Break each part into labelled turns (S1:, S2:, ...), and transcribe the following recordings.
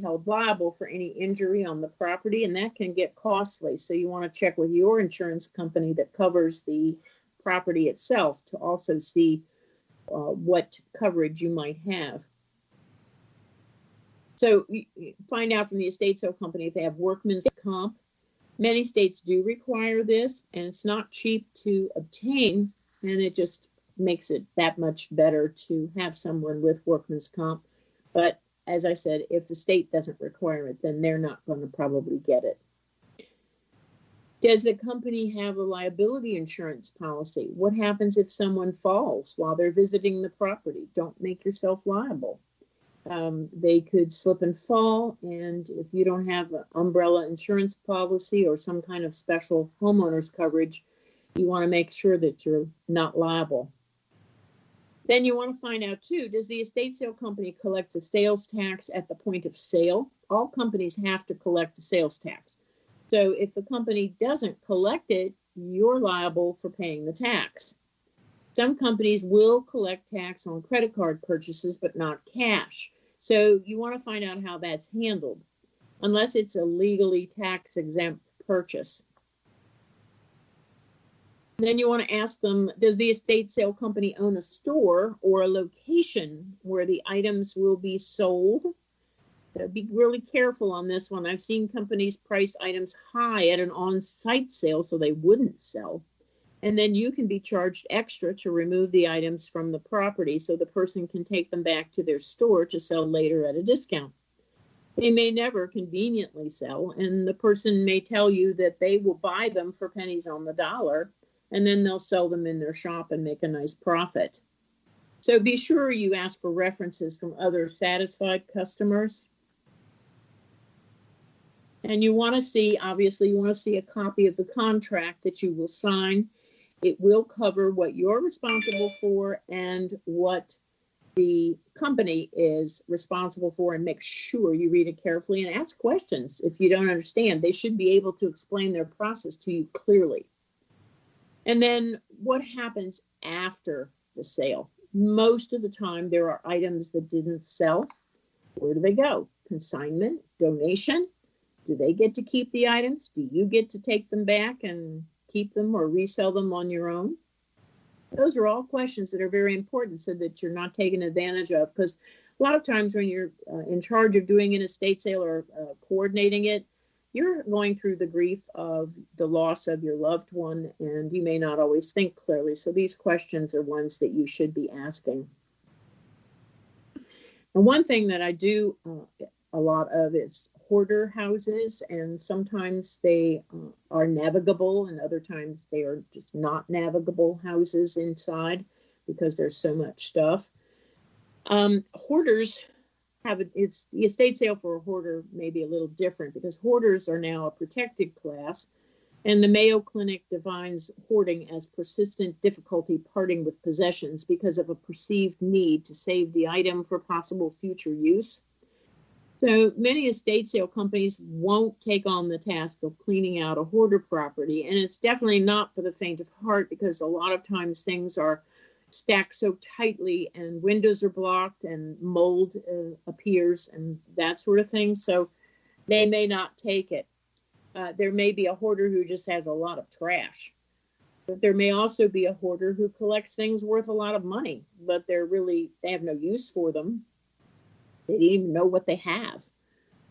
S1: held liable for any injury on the property, and that can get costly. So you want to check with your insurance company that covers the property itself to also see what coverage you might have. So find out from the estate sale company if they have workman's comp. Many states do require this, and it's not cheap to obtain, and it just makes it that much better to have someone with workman's comp. But as I said, if the state doesn't require it, then they're not going to probably get it. Does the company have a liability insurance policy? What happens if someone falls while they're visiting the property? Don't make yourself liable. They could slip and fall, and if you don't have an umbrella insurance policy or some kind of special homeowner's coverage, you want to make sure that you're not liable. Then you want to find out, too, does the estate sale company collect the sales tax at the point of sale? All companies have to collect the sales tax. So if the company doesn't collect it, you're liable for paying the tax. Some companies will collect tax on credit card purchases, but not cash. So you want to find out how that's handled, unless it's a legally tax-exempt purchase. Then you want to ask them, does the estate sale company own a store or a location where the items will be sold? So be really careful on this one. I've seen companies price items high at an on-site sale so they wouldn't sell. And then you can be charged extra to remove the items from the property so the person can take them back to their store to sell later at a discount. They may never conveniently sell, and the person may tell you that they will buy them for pennies on the dollar, and then they'll sell them in their shop and make a nice profit. So be sure you ask for references from other satisfied customers. And you want to see, obviously, you want to see a copy of the contract that you will sign. It will cover what you're responsible for and what the company is responsible for, and make sure you read it carefully and ask questions if you don't understand. They should be able to explain their process to you clearly. And then what happens after the sale? Most of the time, there are items that didn't sell. Where do they go? Consignment, donation? Do they get to keep the items? Do you get to take them back and keep them or resell them on your own? Those are all questions that are very important so that you're not taken advantage of, because a lot of times when you're in charge of doing an estate sale or coordinating it, you're going through the grief of the loss of your loved one, and you may not always think clearly. So these questions are ones that you should be asking. And one thing that I do a lot of is hoarder houses, and sometimes they are navigable, and other times they are just not navigable houses inside because there's so much stuff. Hoarders have it's the estate sale for a hoarder may be a little different, because hoarders are now a protected class, and the Mayo Clinic defines hoarding as persistent difficulty parting with possessions because of a perceived need to save the item for possible future use. So many estate sale companies won't take on the task of cleaning out a hoarder property, and it's definitely not for the faint of heart, because a lot of times things are stacked so tightly and windows are blocked and mold appears and that sort of thing. So they may not take it. There may be a hoarder who just has a lot of trash, but there may also be a hoarder who collects things worth a lot of money, but they have no use for them. They didn't even know what they have.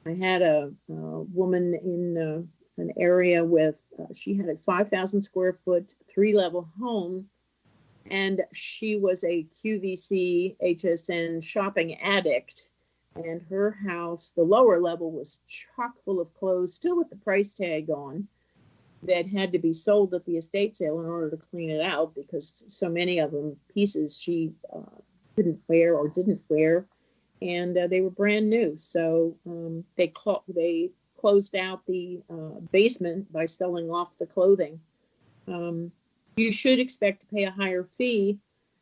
S1: I had a woman in an area with, she had a 5,000 square foot, 3-level home, and she was a QVC HSN shopping addict. And her house, the lower level, was chock full of clothes, still with the price tag on, that had to be sold at the estate sale in order to clean it out, because so many of them, pieces she couldn't wear or didn't wear, and they were brand new. So they closed out the basement by selling off the clothing. You should expect to pay a higher fee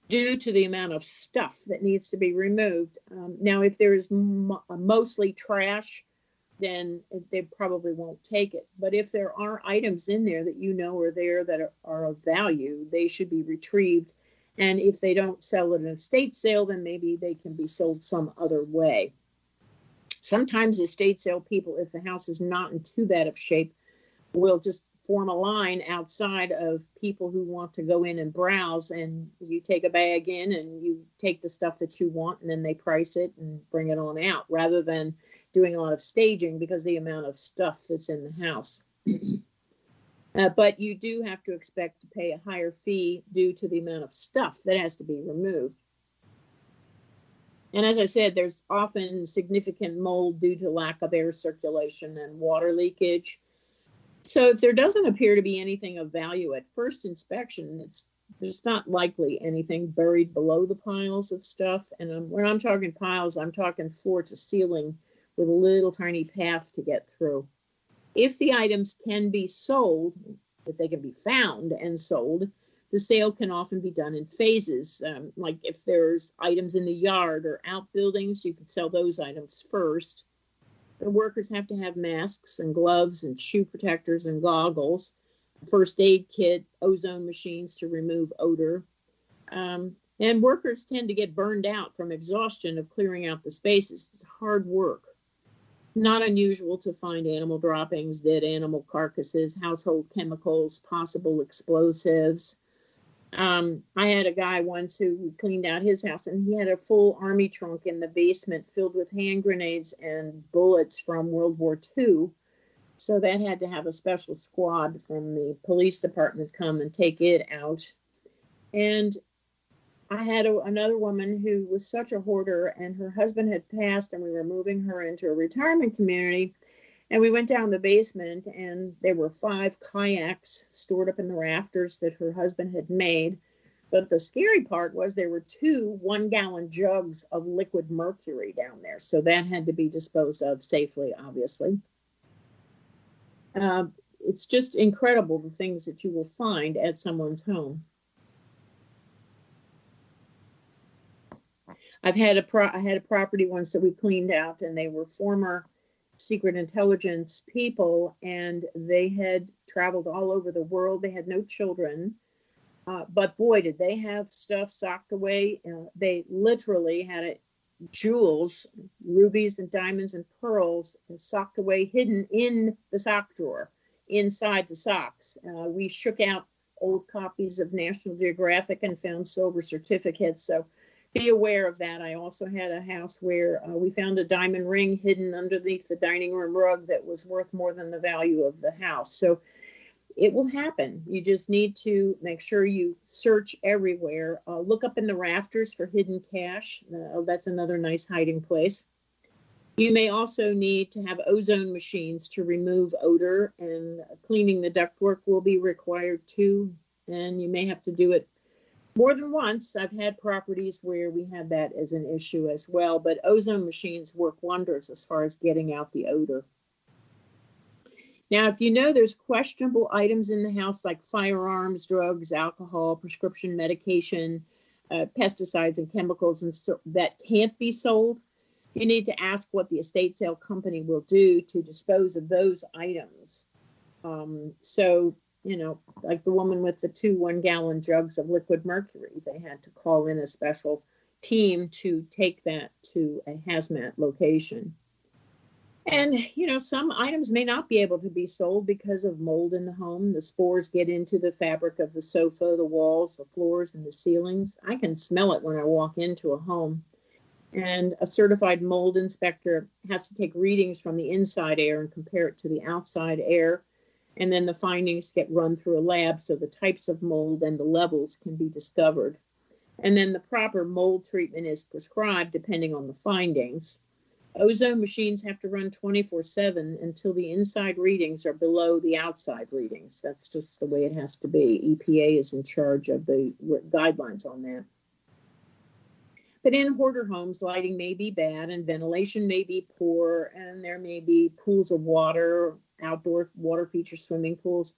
S1: due to the amount of stuff that needs to be removed. Now, if there is mostly trash, then they probably won't take it. But if there are items in there that you know are there that are of value, they should be retrieved. And if they don't sell at an estate sale, then maybe they can be sold some other way. Sometimes estate sale people, if the house is not in too bad of shape, will just form a line outside of people who want to go in and browse, and you take a bag in and you take the stuff that you want, and then they price it and bring it on out, rather than doing a lot of staging because of the amount of stuff that's in the house. But you do have to expect to pay a higher fee due to the amount of stuff that has to be removed. And as I said, there's often significant mold due to lack of air circulation and water leakage. So if there doesn't appear to be anything of value at first inspection, there's not likely anything buried below the piles of stuff. And when I'm talking piles, I'm talking floor to ceiling with a little tiny path to get through. If the items can be sold, if they can be found and sold, the sale can often be done in phases. Like if there's items in the yard or outbuildings, you can sell those items first. The workers have to have masks and gloves and shoe protectors and goggles, a first aid kit, ozone machines to remove odor. And workers tend to get burned out from exhaustion of clearing out the spaces. It's hard work. It's not unusual to find animal droppings, dead animal carcasses, household chemicals, possible explosives. I had a guy once who cleaned out his house, and he had a full army trunk in the basement filled with hand grenades and bullets from World War II. So that had to have a special squad from the police department come and take it out. And I had another woman who was such a hoarder, and her husband had passed, and we were moving her into a retirement community. And we went down the basement, and there were 5 kayaks stored up in the rafters that her husband had made. But the scary part was there were 2 one-gallon jugs of liquid mercury down there. So that had to be disposed of safely, obviously. It's just incredible the things that you will find at someone's home. I had a property once that we cleaned out, and they were former secret intelligence people, and they had traveled all over the world. They had no children, but boy, did they have stuff socked away. They literally had jewels, rubies and diamonds and pearls, socked away, hidden in the sock drawer, inside the socks. We shook out old copies of National Geographic and found silver certificates. So be aware of that. I also had a house where we found a diamond ring hidden underneath the dining room rug that was worth more than the value of the house. So it will happen. You just need to make sure you search everywhere. Look up in the rafters for hidden cash. That's another nice hiding place. You may also need to have ozone machines to remove odor, and cleaning the ductwork will be required too. And you may have to do it more than once. I've had properties where we had that as an issue as well, but ozone machines work wonders as far as getting out the odor. Now, if you know there's questionable items in the house like firearms, drugs, alcohol, prescription medication, pesticides and chemicals and that can't be sold, you need to ask what the estate sale company will do to dispose of those items. So, you know, like the woman with the 2 one-gallon jugs of liquid mercury, they had to call in a special team to take that to a hazmat location. And, you know, some items may not be able to be sold because of mold in the home. The spores get into the fabric of the sofa, the walls, the floors, and the ceilings. I can smell it when I walk into a home. And a certified mold inspector has to take readings from the inside air and compare it to the outside air. And then the findings get run through a lab so the types of mold and the levels can be discovered. And then the proper mold treatment is prescribed depending on the findings. Ozone machines have to run 24/7 until the inside readings are below the outside readings. That's just the way it has to be. EPA is in charge of the guidelines on that. But in hoarder homes, lighting may be bad and ventilation may be poor, and there may be pools of water, outdoor water feature swimming pools.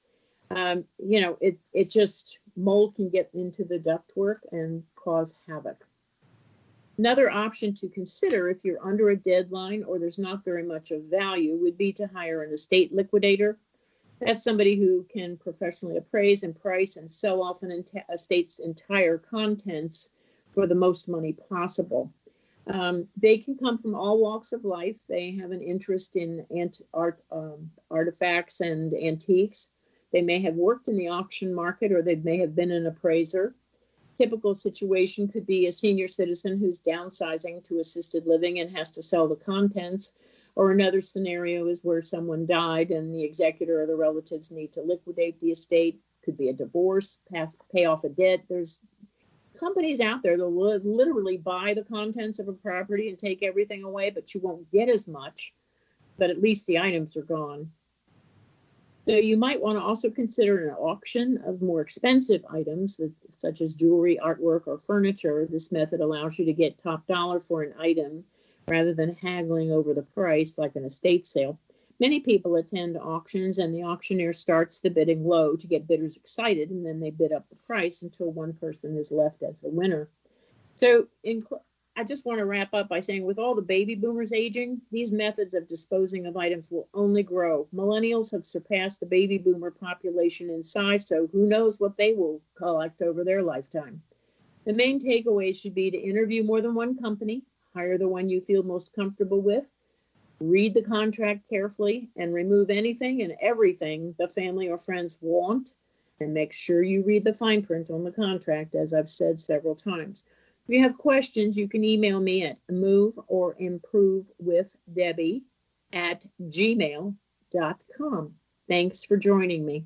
S1: You know, it just, mold can get into the ductwork and cause havoc. Another option to consider if you're under a deadline or there's not very much of value would be to hire an estate liquidator. That's somebody who can professionally appraise and price and sell off an estate's entire contents for the most money possible. They can come from all walks of life. They have an interest in artifacts and antiques. They may have worked in the auction market, or they may have been an appraiser. Typical situation could be a senior citizen who's downsizing to assisted living and has to sell the contents. Or another scenario is where someone died and the executor or the relatives need to liquidate the estate. Could be a divorce, pay off a debt. There's companies out there that will literally buy the contents of a property and take everything away, but you won't get as much, but at least the items are gone. So you might want to also consider an auction of more expensive items, such as jewelry, artwork, or furniture. This method allows you to get top dollar for an item rather than haggling over the price like an estate sale. Many people attend auctions, and the auctioneer starts the bidding low to get bidders excited, and then they bid up the price until one person is left as the winner. So I just want to wrap up by saying, with all the baby boomers aging, these methods of disposing of items will only grow. Millennials have surpassed the baby boomer population in size, so who knows what they will collect over their lifetime. The main takeaway should be to interview more than one company, hire the one you feel most comfortable with, read the contract carefully, and remove anything and everything the family or friends want, and make sure you read the fine print on the contract, as I've said several times. If you have questions, you can email me at moveorimprovewithdebbie@gmail.com. Thanks for joining me.